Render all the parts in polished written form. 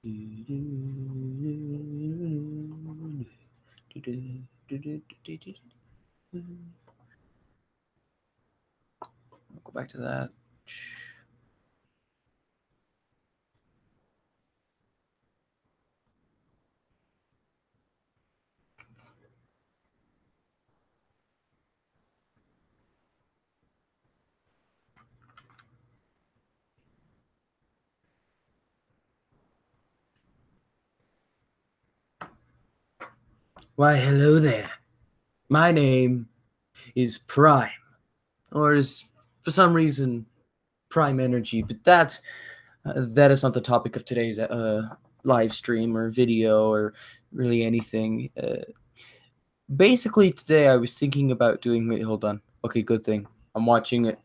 Go back to that. Why, hello there. My name is Prime, or is for some reason Prime Energy, but that is not the topic of today's live stream or video or really anything. Basically, today I was thinking about doing. Wait, hold on. Okay, good thing. I'm watching it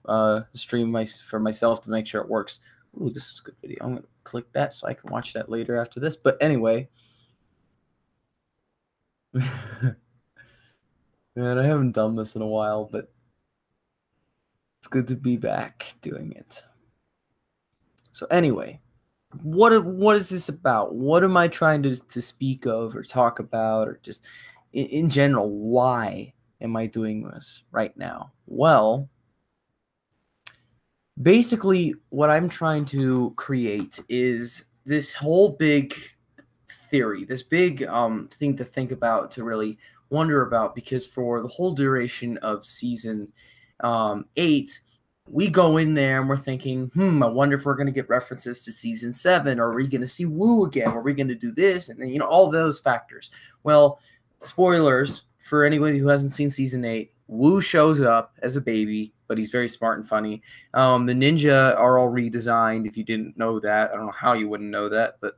stream for myself to make sure it works. Ooh, this is a good video. I'm gonna click that so I can watch that later after this. But anyway. Man, I haven't done this in a while, but it's good to be back doing it. So anyway, what is this about? What am I trying to speak of or talk about, or just in general, why am I doing this right now? Well, basically what I'm trying to create is this whole big theory, this big thing to think about, to really wonder about, because for the whole duration of season 8, we go in there and we're thinking, I wonder if we're going to get references to season 7, or are we going to see Wu again? Are we going to do this? And then, all those factors. Well, spoilers for anybody who hasn't seen season 8, Wu shows up as a baby, but he's very smart and funny. The ninja are all redesigned, if you didn't know that. I don't know how you wouldn't know that, but...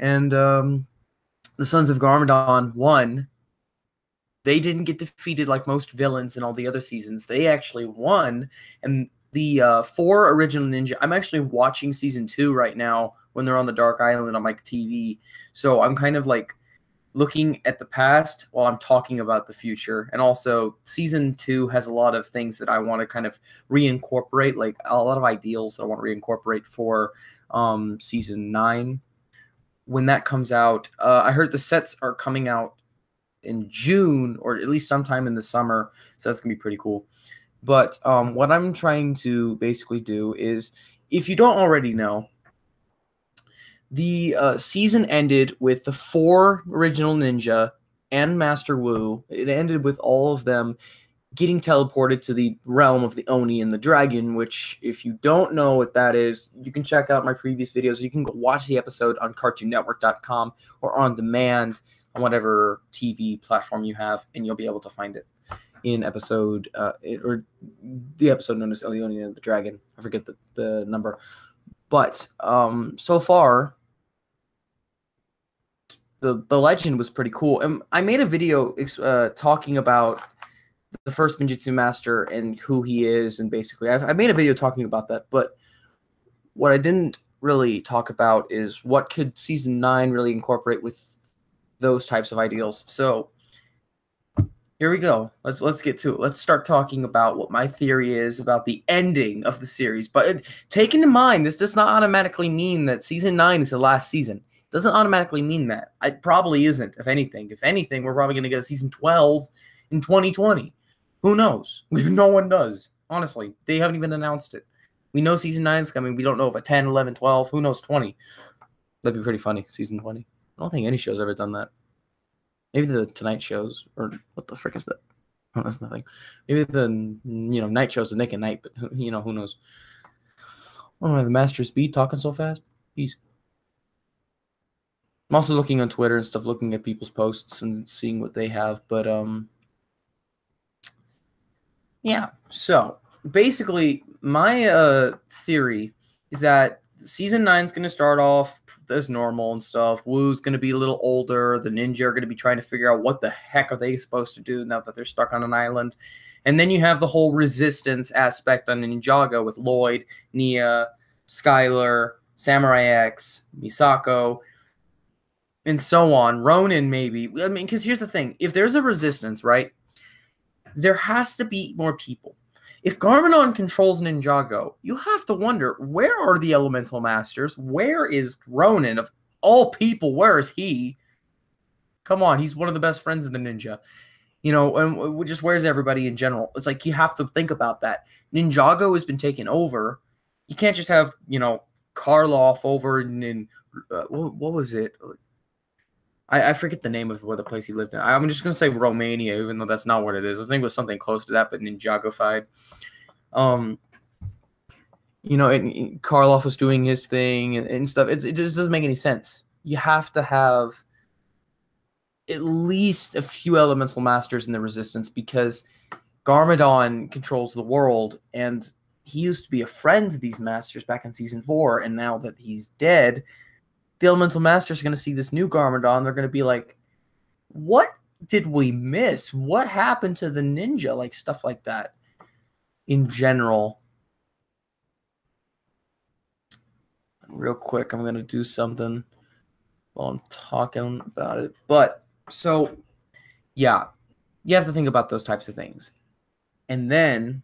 And the Sons of Garmadon won. They didn't get defeated like most villains in all the other seasons. They actually won. And the 4 original ninja... I'm actually watching season 2 right now when they're on the Dark Island on my TV. So I'm kind of like looking at the past while I'm talking about the future. And also, season 2 has a lot of things that I want to kind of reincorporate, like a lot of ideals that I want to reincorporate for season 9. When that comes out, I heard the sets are coming out in June, or at least sometime in the summer, so that's gonna be pretty cool. But what I'm trying to basically do is, if you don't already know, the season ended with the 4 original ninja and Master Wu. It ended with all of them getting teleported to the realm of the Oni and the Dragon, which, if you don't know what that is, you can check out my previous videos. You can go watch the episode on CartoonNetwork.com or on demand on whatever TV platform you have, and you'll be able to find it in episode, or the episode known as Oni and the Dragon. I forget the number. But so far, the legend was pretty cool. And I made a video talking about the first Ninjutsu Master and who he is, and basically I made a video talking about that, but what I didn't really talk about is what could season 9 really incorporate with those types of ideals. So here we go. Let's get to it. Let's start talking about what my theory is about the ending of the series. But take into mind, this does not automatically mean that season 9 is the last season. It doesn't automatically mean that. It probably isn't, if anything. If anything, we're probably going to get a season 12 in 2020. Who knows? No one does. Honestly, they haven't even announced it. We know season 9 is coming. We don't know if at 10, 11, 12. Who knows 20? That'd be pretty funny, season 20. I don't think any show's ever done that. Maybe the Tonight shows, or what the frick is that? Oh, that's nothing. Maybe the night shows, the Nick at Night, but who knows? I don't know, the Master Speed talking so fast. Jeez. I'm also looking on Twitter and stuff, looking at people's posts and seeing what they have, but yeah, so basically my theory is that season 9 is going to start off as normal and stuff. Wu's going to be a little older. The ninja are going to be trying to figure out what the heck are they supposed to do now that they're stuck on an island. And then you have the whole resistance aspect on Ninjago with Lloyd, Nia, Skylar, Samurai X, Misako, and so on. Ronin, maybe. I mean, because here's the thing. If there's a resistance, right, there has to be more people. If Garmadon controls Ninjago, you have to wonder, where are the Elemental Masters? Where is Ronin of all people, where is he? Come on, he's one of the best friends of the ninja. You know, and just where's everybody in general? It's like you have to think about that. Ninjago has been taken over. You can't just have, you know, Karloff over in what was it? I forget the name of where the place he lived in. I'm just gonna say Romania, even though that's not what it is. I think it was something close to that, but Ninjago-fied. You know, and Karloff was doing his thing and stuff. It just doesn't make any sense. You have to have at least a few elemental masters in the resistance because Garmadon controls the world, and he used to be a friend to these masters back in season 4, and now that he's dead, the elemental masters are going to see this new Garmadon. They're going to be like, what did we miss? What happened to the ninja? Like, stuff like that in general. Real quick, I'm going to do something while I'm talking about it. But, so, yeah, you have to think about those types of things. And then,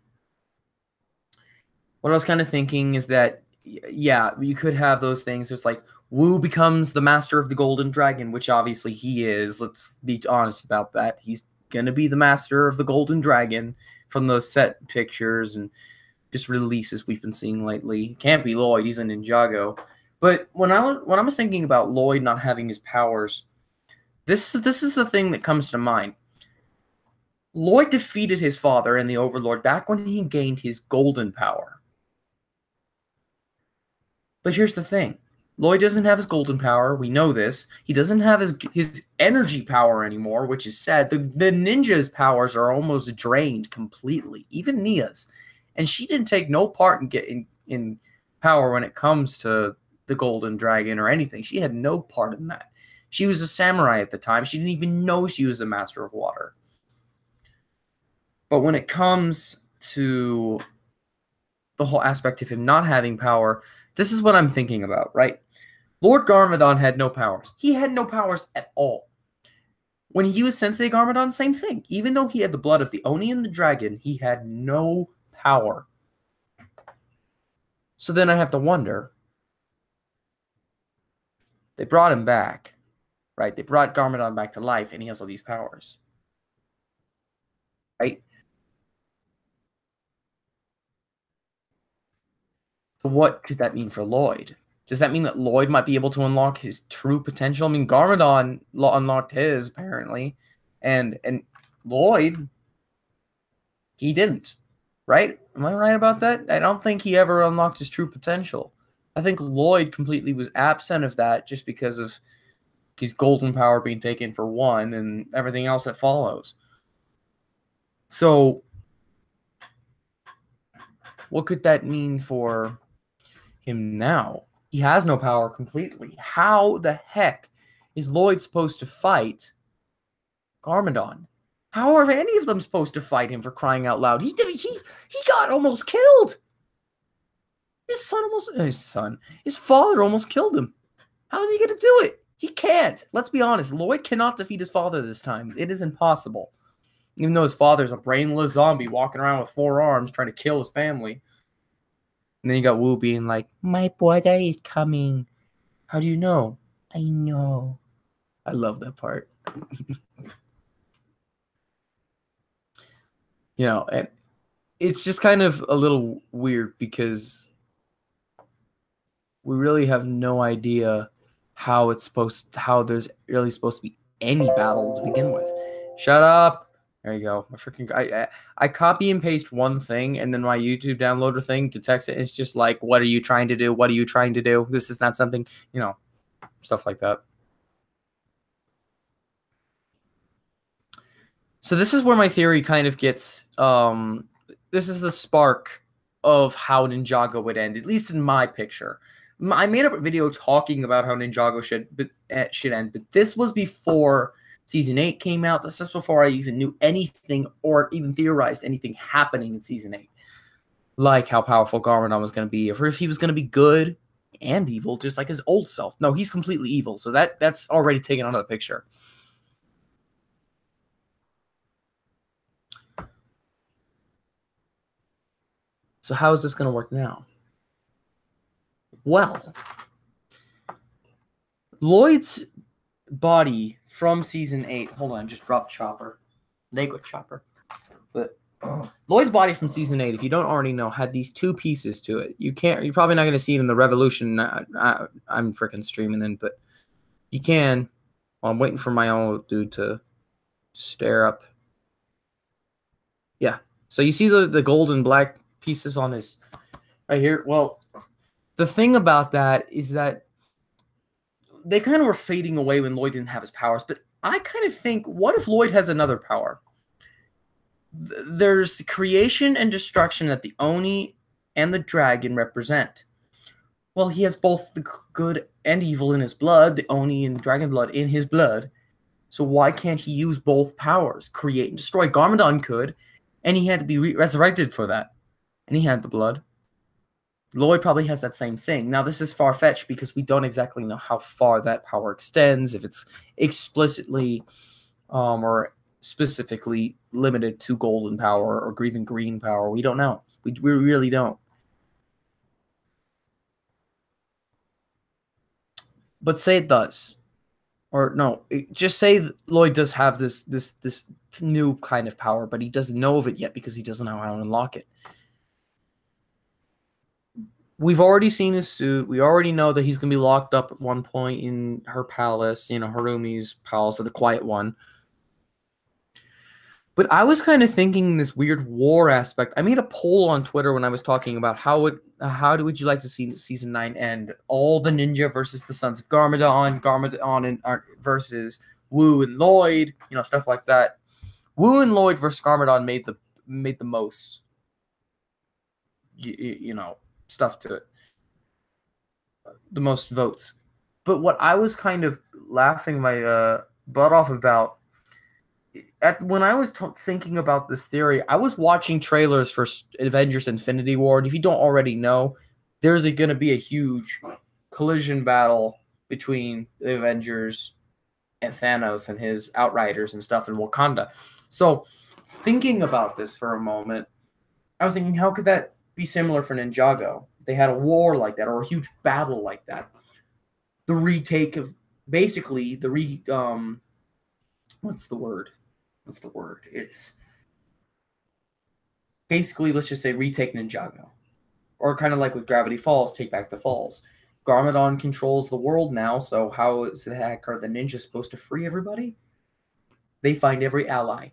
what I was kind of thinking is that, yeah, you could have those things. It's like, Wu becomes the master of the Golden Dragon, which obviously he is. Let's be honest about that. He's going to be the master of the Golden Dragon from those set pictures and just releases we've been seeing lately. Can't be Lloyd. He's a Ninjago. But when I was thinking about Lloyd not having his powers, this is the thing that comes to mind. Lloyd defeated his father and the Overlord back when he gained his golden power. But here's the thing. Lloyd doesn't have his golden power. We know this. He doesn't have his energy power anymore, which is sad. The ninja's powers are almost drained completely, even Nia's. And she didn't take no part in power when it comes to the Golden Dragon or anything. She had no part in that. She was a samurai at the time. She didn't even know she was a master of water. But when it comes to the whole aspect of him not having power, this is what I'm thinking about, right? Lord Garmadon had no powers. He had no powers at all. When he was Sensei Garmadon, same thing. Even though he had the blood of the Oni and the Dragon, he had no power. So then I have to wonder, they brought him back, right? They brought Garmadon back to life, and he has all these powers, right? So what could that mean for Lloyd? Does that mean that Lloyd might be able to unlock his true potential? I mean, Garmadon unlocked his, apparently, and Lloyd, he didn't, right? Am I right about that? I don't think he ever unlocked his true potential. I think Lloyd completely was absent of that just because of his golden power being taken for one and everything else that follows. So, what could that mean for him now? He has no power completely. How the heck is Lloyd supposed to fight Garmadon? How are any of them supposed to fight him, for crying out loud? He got almost killed. His father almost killed him. How is he going to do it? He can't. Let's be honest. Lloyd cannot defeat his father this time. It is impossible. Even though his father's a brainless zombie walking around with 4 arms trying to kill his family. And then you got Wu being like, my brother is coming. How do you know? I know. I love that part. You know, and it's just kind of a little weird because we really have no idea how there's really supposed to be any battle to begin with. Shut up. There you go. I copy and paste one thing and then my YouTube downloader thing to text it. It's just like, what are you trying to do? What are you trying to do? This is not something, you know, stuff like that. So this is where my theory kind of gets, this is the spark of how Ninjago would end, at least in my picture. I made up a video talking about how Ninjago should end, but this was before Season 8 came out. This is before I even knew anything or even theorized anything happening in Season 8. Like how powerful Garmadon was going to be, or if he was going to be good and evil, just like his old self. No, he's completely evil, so that's already taken out of the picture. So how is this going to work now? Well, Lloyd's body from season 8. Hold on, just dropped Chopper. Lego Chopper. But Lloyd's body from season 8, if you don't already know, had these two pieces to it. You're probably not going to see it in the Revolution. I'm freaking streaming in, but you can. Well, I'm waiting for my old dude to stare up. Yeah. So you see the gold and black pieces on his right here. Well, the thing about that is that they kind of were fading away when Lloyd didn't have his powers. But I kind of think, what if Lloyd has another power? There's the creation and destruction that the Oni and the Dragon represent. Well, he has both the good and evil in his blood, the Oni and Dragon blood in his blood. So why can't he use both powers? Create and destroy. Garmadon could, and he had to be resurrected for that. And he had the blood. Lloyd probably has that same thing. Now, this is far-fetched because we don't exactly know how far that power extends, if it's explicitly or specifically limited to golden power or even green power. We don't know. We really don't. But say it does. Or no, just say Lloyd does have this new kind of power, but he doesn't know of it yet because he doesn't know how to unlock it. We've already seen his suit. We already know that he's going to be locked up at one point in her palace, Harumi's palace, or the Quiet One. But I was kind of thinking this weird war aspect. I made a poll on Twitter when I was talking about how would you like to see season 9 end? All the ninja versus the Sons of Garmadon and versus Wu and Lloyd, stuff like that. Wu and Lloyd versus Garmadon made the most, stuff to it, the most votes. But what I was kind of laughing my butt off about when I was thinking about this theory, I was watching trailers for Avengers Infinity War, and if you don't already know, there's going to be a huge collision battle between the Avengers and Thanos and his Outriders and stuff in Wakanda. So, thinking about this for a moment, I was thinking, how could that be similar for Ninjago? They had a war like that, or a huge battle like that. The retake of, basically, what's the word? It's basically, let's just say, retake Ninjago. Or kind of like with Gravity Falls, take back the Falls. Garmadon controls the world now, so how is the heck are the ninjas supposed to free everybody? They find every ally.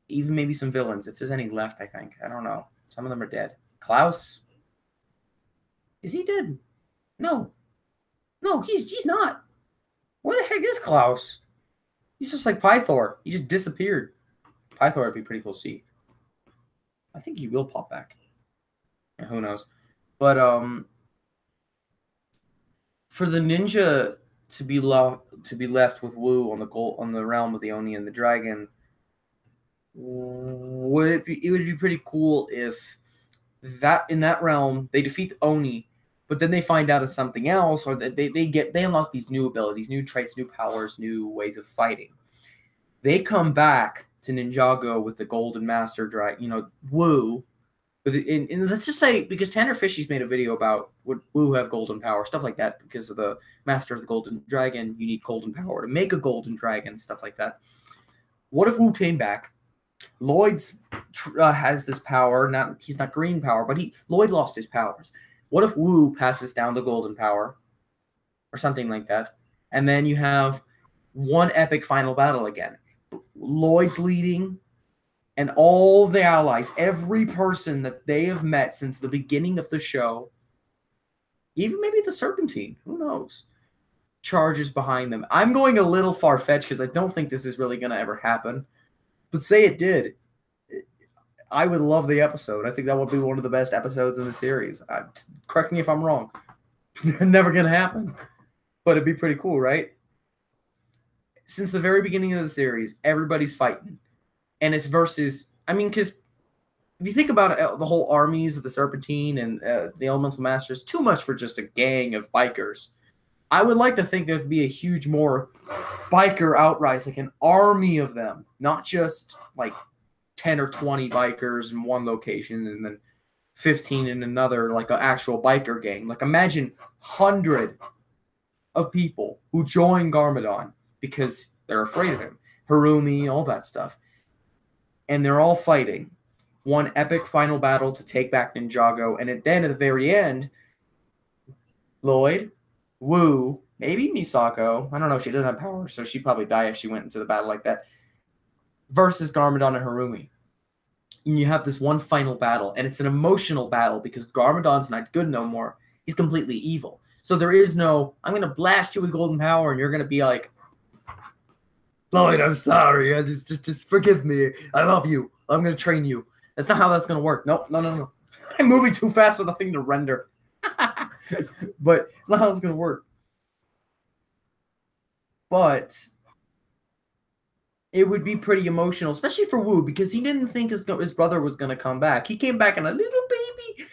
Even maybe some villains, if there's any left, I think. I don't know. Some of them are dead. Klaus? Is he dead? No. No, he's not. Where the heck is Klaus? He's just like Pythor. He just disappeared. Pythor would be pretty cool to see. I think he will pop back. Yeah, who knows? But for the ninja to be left with Wu on the realm of the Oni and the Dragon, it would be pretty cool if that in that realm they defeat Oni, but then they find out it's something else, or they unlock these new abilities, new traits, new powers, new ways of fighting. They come back to Ninjago with the Golden Master Dragon, Wu. And let's just say, because Tanner Fishy's made a video about would Wu have golden power, stuff like that, because of the Master of the Golden Dragon, you need golden power to make a golden dragon, stuff like that. What if Wu came back? Lloyd's has this power. Now he's not green power, but Lloyd lost his powers. What if Wu passes down the golden power, or something like that, and then you have one epic final battle again? Lloyd's leading, and all the allies, every person that they have met since the beginning of the show, even maybe the Serpentine, who knows, charges behind them. I'm going a little far-fetched because I don't think this is really going to ever happen. But say it did. I would love the episode. I think that would be one of the best episodes in the series. Correct me if I'm wrong. Never going to happen. But it'd be pretty cool, right? Since the very beginning of the series, everybody's fighting. And it's versus, because if you think about it, the whole armies of the Serpentine and the Elemental Masters, too much for just a gang of bikers. I would like to think there'd be a huge more biker outrise, like an army of them, not just like 10 or 20 bikers in one location and then 15 in another, like an actual biker gang. Like imagine 100 of people who join Garmadon because they're afraid of him. Harumi, all that stuff. And they're all fighting one epic final battle to take back Ninjago. And then at the very end, Lloyd, Wu, maybe Misako, I don't know, she doesn't have power, so she'd probably die if she went into the battle like that, versus Garmadon and Harumi. And you have this one final battle, and it's an emotional battle because Garmadon's not good no more. He's completely evil. So there is no, I'm going to blast you with golden power, and you're going to be like, Lloyd, I'm sorry. I just forgive me. I love you. I'm going to train you. That's not how that's going to work. No. I'm moving too fast for the thing to render. But it's not how it's going to work. But it would be pretty emotional, especially for Wu, because he didn't think his brother was going to come back. He came back in a little baby,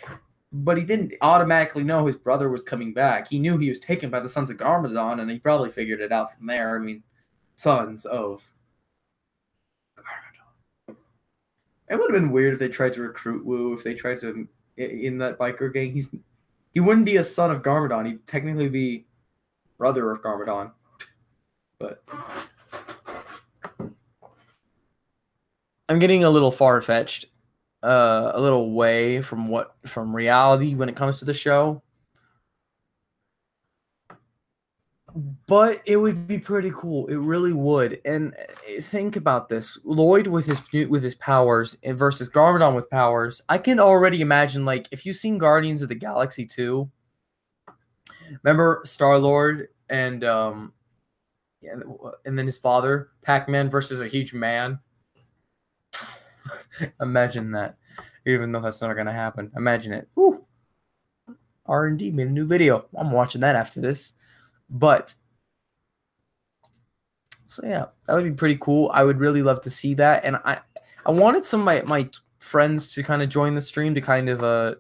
but he didn't automatically know his brother was coming back. He knew he was taken by the Sons of Garmadon, and he probably figured it out from there. I mean, Sons of Garmadon. It would have been weird if they tried to recruit Wu, if they tried to, in that biker gang. He wouldn't be a son of Garmadon. He'd technically be brother of Garmadon. But I'm getting a little far-fetched, a little away from reality when it comes to the show. But it would be pretty cool. It really would. And think about this: Lloyd with his powers versus Garmadon with powers. I can already imagine, like, if you've seen Guardians of the Galaxy 2, remember Star-Lord and then his father, Pac-Man versus a huge man. Imagine that, even though that's not going to happen. Imagine it. Ooh. R&D made a new video. I'm watching that after this. But, so yeah, that would be pretty cool. I would really love to see that. And I wanted some of my friends to kind of join the stream to kind of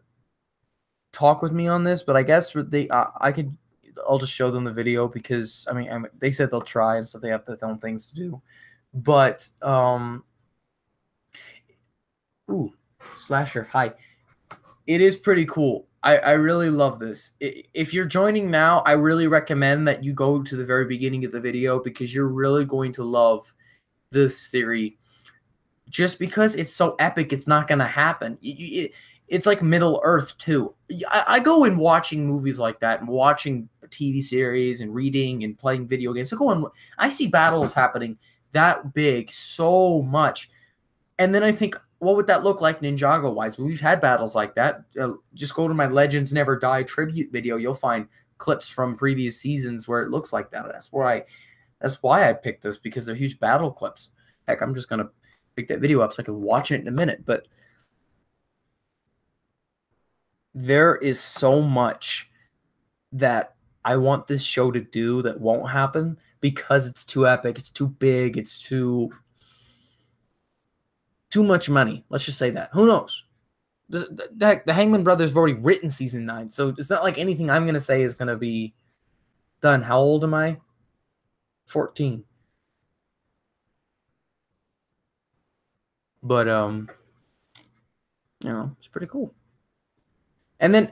talk with me on this. But I guess I'll just show them the video because, I mean, they said they'll try and stuff. They have their own things to do. But, ooh, Slasher, hi. It is pretty cool. I really love this. If you're joining now, I really recommend that you go to the very beginning of the video because you're really going to love this theory. Just because it's so epic, it's not going to happen. It's like Middle Earth, too. I go in watching movies like that and watching TV series and reading and playing video games. I see battles happening that big so much. And then I think, what would that look like Ninjago-wise? We've had battles like that. Just go to my Legends Never Die tribute video. You'll find clips from previous seasons where it looks like that. That's why I picked this, because they're huge battle clips. Heck, I'm just going to pick that video up so I can watch it in a minute. But there is so much that I want this show to do that won't happen because it's too epic. It's too big. It's too much money. Let's just say that. Who knows? The Hangman Brothers have already written season 9, so it's not like anything I'm going to say is going to be done. How old am I? 14. But, it's pretty cool. And then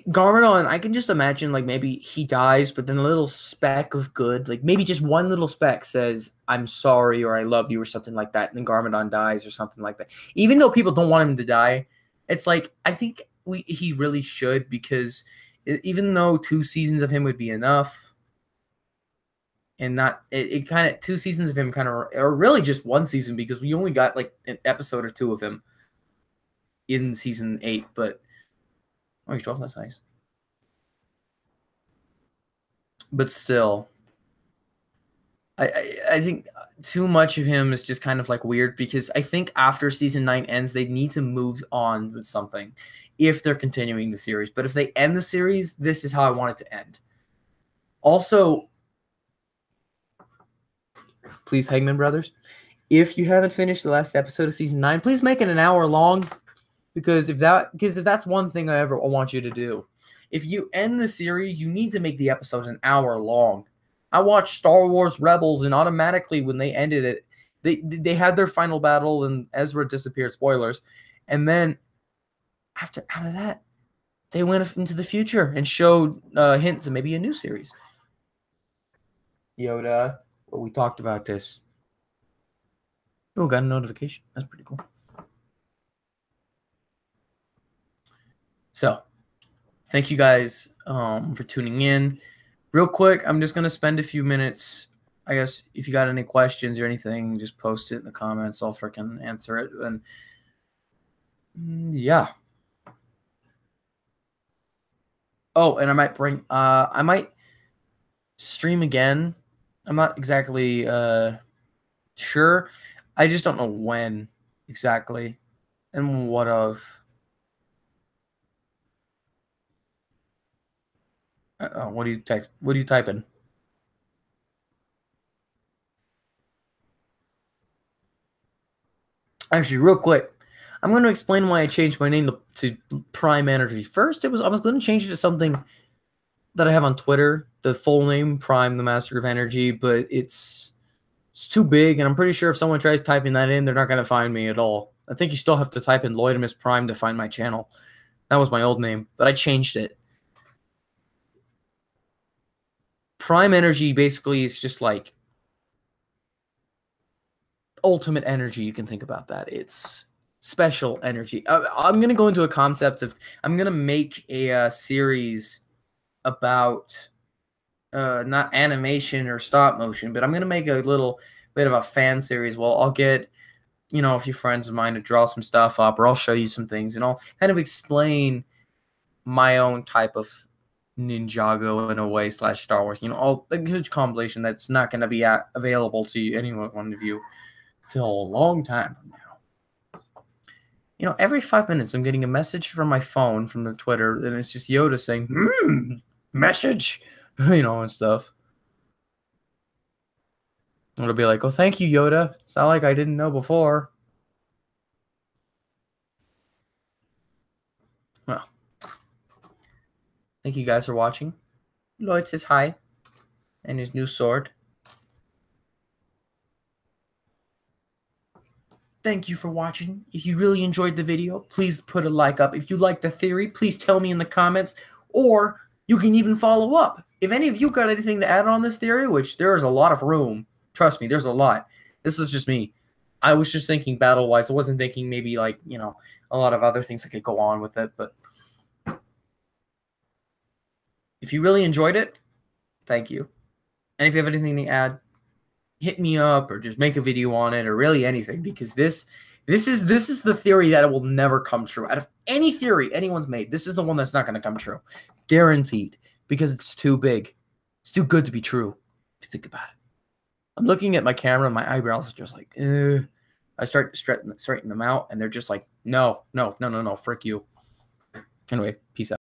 Garmadon, I can just imagine, like, maybe he dies, but then a little speck of good, like maybe just one little speck says, I'm sorry, or I love you, or something like that. And then Garmadon dies or something like that. Even though people don't want him to die, it's like, I think he really should, because even though 2 seasons of him would be enough, and not, it kind of, 2 seasons of him kind of, or really just 1 season, because we only got like an episode or 2 of him in season 8, but oh, he's 12. That's nice. But still, I think too much of him is just kind of like weird, because I think after season 9 ends, they need to move on with something if they're continuing the series. But if they end the series, this is how I want it to end. Also, please, Hangman Brothers, if you haven't finished the last episode of season 9, please make it an hour long. Because if that's one thing I want you to do. If you end the series, you need to make the episodes an hour long. I watched Star Wars Rebels, and automatically when they ended it, they had their final battle and Ezra disappeared, spoilers. And then out of that, they went into the future and showed hints of maybe a new series. Yoda. Well, we talked about this. Oh, got a notification. That's pretty cool. So, thank you guys for tuning in. Real quick, I'm just gonna spend a few minutes. I guess if you got any questions or anything, just post it in the comments. I'll freaking answer it. And yeah. Oh, and I might stream again. I'm not exactly sure. I just don't know when exactly and what of. What do you text? What do you type in? Actually, real quick, I'm going to explain why I changed my name to Prime Energy. First, I was going to change it to something that I have on Twitter, the full name Prime, the Master of Energy, but it's too big, and I'm pretty sure if someone tries typing that in, they're not going to find me at all. I think you still have to type in Lloyd Prime to find my channel. That was my old name, but I changed it. Prime Energy basically is just like ultimate energy. You can think about that. It's special energy. I'm going to go into a concept of, I'm going to make a series about not animation or stop motion, but I'm going to make a little bit of a fan series. Well, I'll get, a few friends of mine to draw some stuff up, or I'll show you some things, and I'll kind of explain my own type of Ninjago in a way / Star Wars. All a huge compilation that's not going to be available to any one of you till a long time from now. Every 5 minutes I'm getting a message from my phone from the Twitter, and it's just Yoda saying, message, and stuff. It'll be like, oh, thank you, Yoda. It's not like I didn't know before. Well, thank you guys for watching. Lloyd says hi, and his new sword. Thank you for watching. If you really enjoyed the video, please put a like up. If you like the theory, please tell me in the comments, or you can even follow up. If any of you got anything to add on this theory, which there is a lot of room, trust me, there's a lot. This is just me. I was just thinking battle-wise. I wasn't thinking maybe like, a lot of other things that could go on with it. But if you really enjoyed it, thank you. And if you have anything to add, hit me up or just make a video on it or really anything, because this is the theory that it will never come true. Out of any theory anyone's made, this is the one that's not going to come true. Guaranteed. Because it's too big. It's too good to be true. If you think about it. I'm looking at my camera and my eyebrows are just like, I start to straighten them out and they're just like, no, frick you. Anyway, peace out.